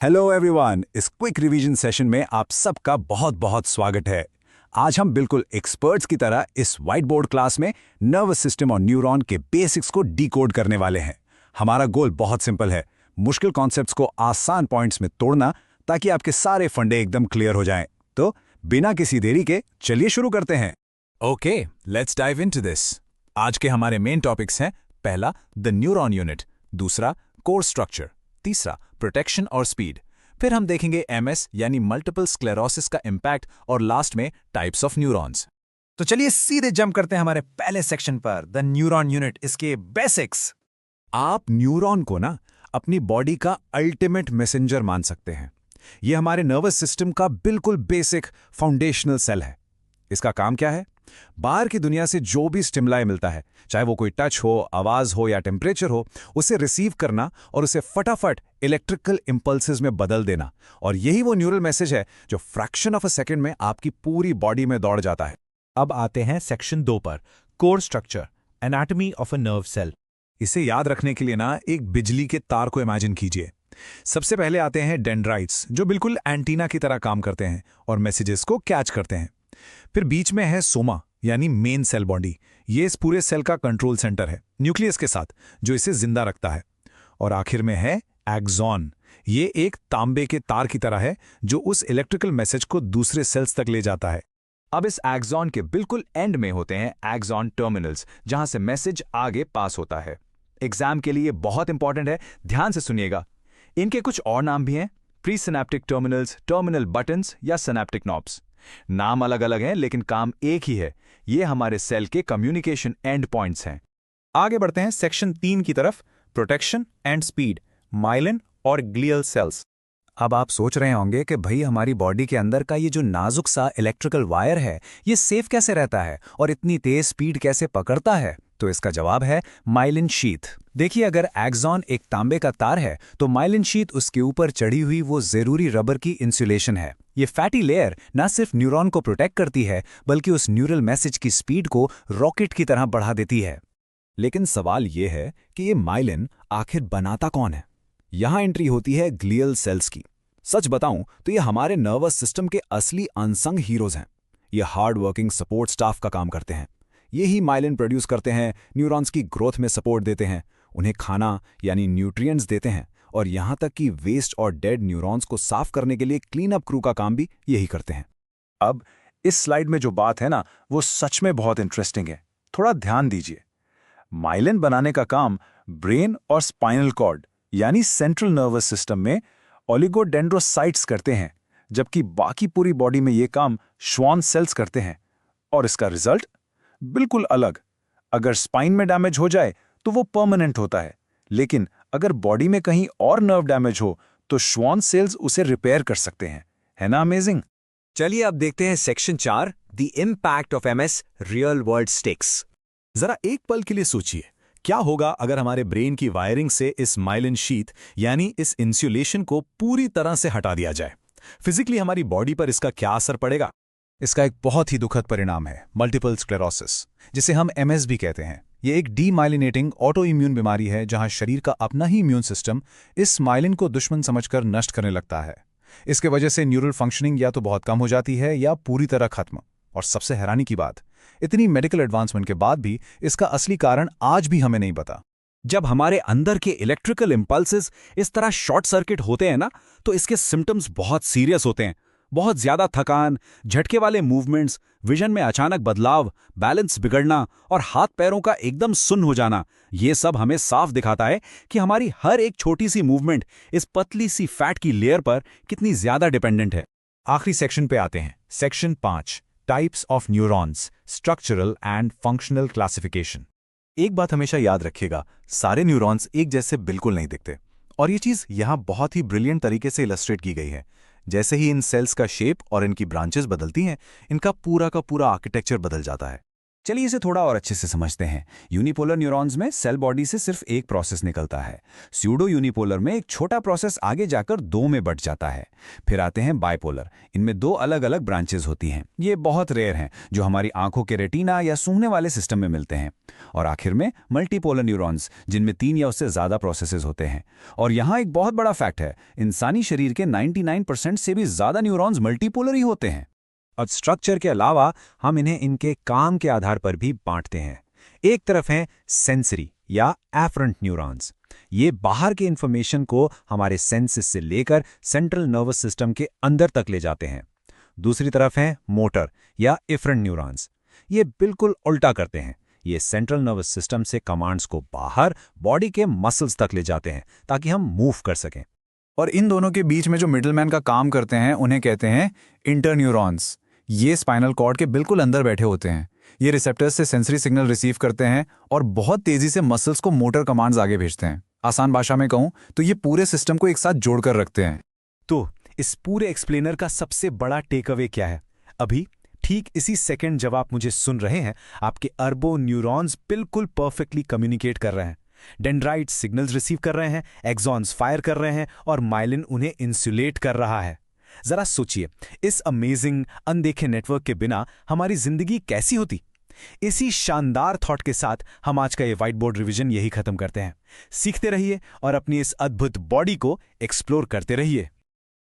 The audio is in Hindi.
हेलो एवरीवन, इस क्विक रिवीजन सेशन में आप सबका बहुत बहुत स्वागत है। आज हम बिल्कुल एक्सपर्ट्स की तरह इस व्हाइट बोर्ड क्लास में नर्वस सिस्टम और न्यूरॉन के बेसिक्स को डिकोड करने वाले हैं। हमारा गोल बहुत सिंपल है, मुश्किल कॉन्सेप्ट्स को आसान पॉइंट्स में तोड़ना ताकि आपके सारे फंडे एकदम क्लियर हो जाएं। तो बिना किसी देरी के चलिए शुरू करते हैं। Okay, let's dive into this. आज के हमारे मेन टॉपिक्स हैं, पहला द न्यूरॉन यूनिट, दूसरा कोर स्ट्रक्चर, तीसरा प्रोटेक्शन और स्पीड, फिर हम देखेंगे एमएस यानी मल्टीपल स्क्लेरोसिस का इम्पैक्ट और लास्ट में टाइप्स ऑफ न्यूरॉन्स। तो चलिए सीधे जंप करते हैं हमारे पहले सेक्शन पर, द न्यूरॉन यूनिट, इसके बेसिक्स। आप न्यूरॉन को ना अपनी बॉडी का अल्टीमेट मैसेंजर मान सकते हैं। ये हमारे नर्वस सिस्टम का बिल्कुल बेसिक फाउंडेशनल सेल है। इसका काम क्या है? बाहर की दुनिया से जो भी स्टिमुलाई मिलता है, चाहे वो कोई टच हो, आवाज हो या टेम्परेचर हो, उसे रिसीव करना और उसे फटाफट इलेक्ट्रिकल इंपल्सेस में बदल देना। और यही वो न्यूरल मैसेज है जो फ्रैक्शन ऑफ अ सेकंड में आपकी पूरी बॉडी में दौड़ जाता है। अब आते हैं सेक्शन 2 पर, core structure, anatomy of a nerve cell. इसे याद रखने के लिए ना एक बिजली के तार को इमेजिन कीजिए। सबसे पहले आते हैं डेंड्राइट्स, जो बिल्कुल एंटीना की तरह काम करते हैं और मैसेजेस को कैच करते हैं। फिर बीच में है सोमा यानी मेन सेल बॉडी। ये इस पूरे सेल का कंट्रोल सेंटर है, न्यूक्लियस के साथ, जो इसे जिंदा रखता है। और आखिर में है एक्सॉन। ये एक तांबे के तार की तरह है जो उस इलेक्ट्रिकल मैसेज को दूसरे सेल्स तक ले जाता है। अब इस एक्सॉन के बिल्कुल एंड में होते हैं एक्सॉन टर्मिनल्स, जहां से मैसेज आगे पास होता है। एग्जाम के लिए बहुत इंपॉर्टेंट है, ध्यान से सुनिएगा। इनके कुछ और नाम भी हैं, pre synaptic terminals, terminal buttons या सिनेप्टिक नॉब्स। नाम अलग अलग हैं लेकिन काम एक ही है, ये हमारे सेल के कम्युनिकेशन एंड पॉइंट्स हैं। आगे बढ़ते हैं सेक्शन 3 की तरफ, प्रोटेक्शन एंड स्पीड, माइलिन और ग्लियल सेल्स। अब आप सोच रहे होंगे कि भाई हमारी बॉडी के अंदर का ये जो नाजुक सा इलेक्ट्रिकल वायर है, ये सेफ कैसे रहता है और इतनी तेज स्पीड कैसे पकड़ता है? तो इसका जवाब है माइलिन शीथ। देखिए, अगर एक्सॉन एक तांबे का तार है तो माइलिन शीथ उसके ऊपर चढ़ी हुई वो जरूरी रबर की इंसुलेशन है। ये फैटी लेयर ना सिर्फ न्यूरॉन को प्रोटेक्ट करती है, बल्कि उस न्यूरल मैसेज की स्पीड को रॉकेट की तरह बढ़ा देती है। लेकिन सवाल ये है कि ये माइलिन आखिर बनाता कौन है? यहां एंट्री होती है ग्लियल सेल्स की। सच बताऊं तो ये हमारे नर्वस सिस्टम के असली अनसंग हीरोज हैं। ये हार्ड वर्किंग सपोर्ट स्टाफ का काम करते हैं। ये ही माइलिन प्रोड्यूस करते हैं, न्यूरॉन्स की ग्रोथ में सपोर्ट देते हैं, उन्हें खाना यानी न्यूट्रिएंट्स देते हैं, और यहां तक कि वेस्ट और डेड न्यूरॉन्स को साफ करने के लिए क्लीन अप क्रू का काम भी यही करते हैं। अब इस स्लाइड में जो बात है ना, वो सच में बहुत इंटरेस्टिंग है। थोड़ा ध्यान दीजिए। माइलिन बनाने का काम ब्रेन और स्पाइनल कॉर्ड यानी सेंट्रल नर्वस सिस्टम में ओलिगोडेंड्रोसाइट्स करते हैं, जबकि बाकी पूरी बॉडी में ये काम श्वान सेल्स करते हैं। और इसका रिजल्ट बिल्कुल अलग। अगर स्पाइन में डैमेज हो जाए तो वो परमानेंट होता है, लेकिन अगर बॉडी में कहीं और नर्व डैमेज हो तो श्वान सेल्स उसे रिपेयर कर सकते हैं। है ना अमेजिंग? चलिए अब देखते हैं section 4, the impact of MS real world sticks. जरा एक पल के लिए सोचिए, क्या होगा अगर हमारे ब्रेन की वायरिंग से इस माइलिन शीथ यानी इस इंसुलेशन को पूरी तरह से हटा दिया जाए? फिजिकली हमारी बॉडी पर इसका क्या असर पड़ेगा? इसका एक बहुत ही दुखद परिणाम है मल्टीपल स्क्लेरोसिस, जिसे हम एमएस भी कहते हैं। ये एक डीमाइलिनेटिंग ऑटो इम्यून बीमारी है जहां शरीर का अपना ही इम्यून सिस्टम इस माइलिन को दुश्मन समझकर नष्ट करने लगता है। इसके वजह से न्यूरल फंक्शनिंग या तो बहुत कम हो जाती है या पूरी तरह खत्म। और सबसे हैरानी की बात, इतनी मेडिकल एडवांसमेंट के बाद भी इसका असली कारण आज भी हमें नहीं पता। जब हमारे अंदर के इलेक्ट्रिकल इंपल्सेस इस तरह शॉर्ट सर्किट होते हैं ना, तो इसके सिम्टम्स बहुत सीरियस होते हैं। बहुत ज्यादा थकान, झटके वाले मूवमेंट्स, विजन में अचानक बदलाव, बैलेंस बिगड़ना और हाथ पैरों का एकदम सुन्न हो जाना, ये सब हमें साफ दिखाता है कि हमारी हर एक छोटी सी मूवमेंट इस पतली सी फैट की लेयर पर कितनी ज्यादा डिपेंडेंट है। आखिरी सेक्शन पे आते हैं, section 5, types of neurons, structural and functional classification. एक बात हमेशा याद रखिएगा, सारे न्यूरॉन्स एक जैसे बिल्कुल नहीं दिखते, और ये चीज यहां बहुत ही ब्रिलियंट तरीके से इलस्ट्रेट की गई है। जैसे ही इन सेल्स का शेप और इनकी ब्रांचेस बदलती हैं, इनका पूरा का पूरा आर्किटेक्चर बदल जाता है। चलिए इसे थोड़ा और अच्छे से समझते हैं। यूनिपोलर न्यूरॉन्स में सेल बॉडी से सिर्फ एक प्रोसेस निकलता है। स्यूडो यूनिपोलर में एक छोटा प्रोसेस आगे जाकर दो में बंट जाता है। फिर आते हैं बाइपोलर, इनमें दो अलग अलग ब्रांचेस होती हैं। ये बहुत रेयर हैं, जो हमारी आंखों के रेटिना या सूंघने वाले सिस्टम में मिलते हैं। और आखिर में मल्टीपोलर न्यूरॉन्स, जिनमें 3 या उससे ज़्यादा प्रोसेसेस होते हैं। और यहाँ एक बहुत बड़ा फैक्ट है, इंसानी शरीर के 99% से भी ज़्यादा न्यूरॉन्स मल्टीपोलर ही होते हैं। और स्ट्रक्चर के अलावा हम इन्हें इनके काम के आधार पर भी बांटते हैं। एक तरफ हैं सेंसरी या एफरेंट न्यूरॉन्स। ये बाहर के इंफॉर्मेशन को हमारे सेंसेस से लेकर सेंट्रल नर्वस सिस्टम के अंदर तक ले जाते हैं। दूसरी तरफ हैं मोटर या इफरेंट न्यूरॉन्स। ये बिल्कुल उल्टा करते हैं। ये सेंट्रल नर्वस सिस्टम से कमांड्स को बाहर बॉडी के मसल्स तक ले जाते हैं ताकि हम मूव कर सकें। और इन दोनों के बीच में जो मिडलमैन का काम करते हैं उन्हें कहते हैं इंटरन्यूरॉन्स। ये स्पाइनल कॉर्ड के बिल्कुल अंदर बैठे होते हैं। ये रिसेप्टर्स से सेंसरी सिग्नल रिसीव करते हैं और बहुत तेजी से मसल्स को मोटर कमांड्स आगे भेजते हैं। आसान भाषा में कहूं तो ये पूरे सिस्टम को एक साथ जोड़कर रखते हैं। तो इस पूरे एक्सप्लेनर का सबसे बड़ा टेक अवे क्या है? अभी ठीक इसी सेकंड जब आप मुझे सुन रहे हैं, आपके अरबों न्यूरॉन्स बिल्कुल परफेक्टली कम्युनिकेट कर रहे हैं। डेंड्राइट्स सिग्नल्स रिसीव कर रहे हैं, एक्सॉन्स फायर कर रहे हैं और माइलिन उन्हें इंसुलेट कर रहा है। जरा सोचिए, इस अमेजिंग अनदेखे नेटवर्क के बिना हमारी जिंदगी कैसी होती? इसी शानदार थॉट के साथ हम आज का ये व्हाइट बोर्ड रिवीजन यही खत्म करते हैं। सीखते रहिए और अपनी इस अद्भुत बॉडी को एक्सप्लोर करते रहिए।